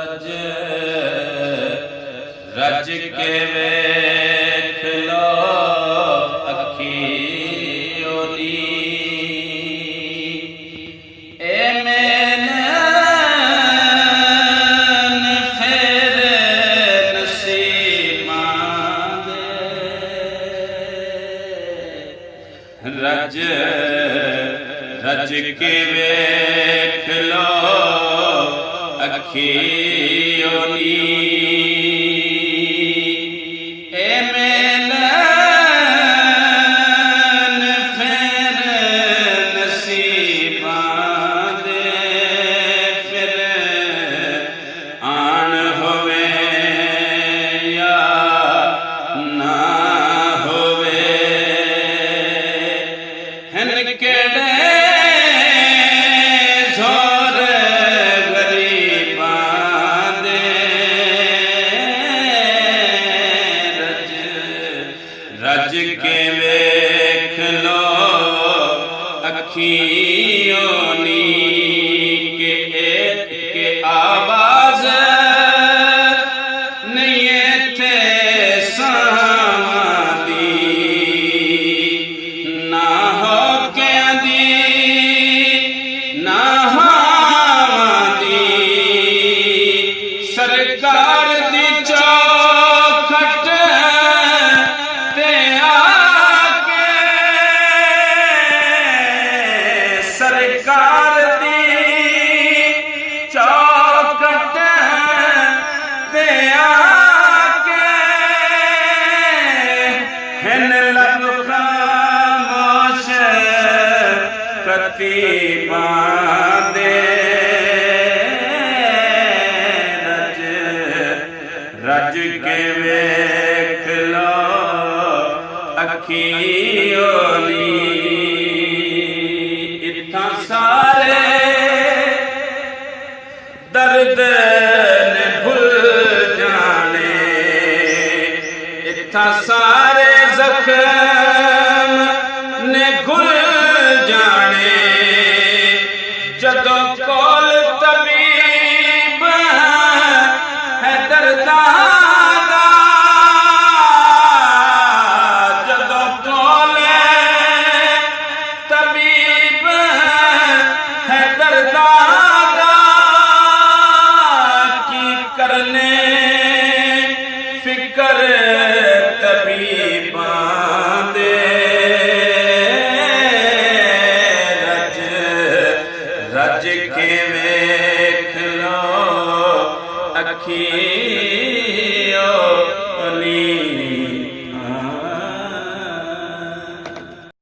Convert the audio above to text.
रज रज के वेख लो अखियोनी ए मैनन फिर नसीबां दे रज रज के वेख लो अखियोनी ए मैनन फिर नसीबां दे फिर आन होवे या ना होवे हन केड़े जोर गरीबां दे रज रज के वेख लो अखियोनी के आवाज नहीं थे सावां दी ना हो के दी ना हावां दी सरकार दी चौखट ते आके सरकार दी चौखट ते आके हिन लब खामोश प्रतिबां दे रज रज के वेख लो अखियोनी इत्थां सारे दर्द ने भुल जाने इत्थां सारे जख्म ने घुल जाने जदों कोल तबीब है दर्दां दा जदों कोल तबीब है दर्दां दा की करने फिकर तबीबां दे रज रज के वेख लो अखियोनी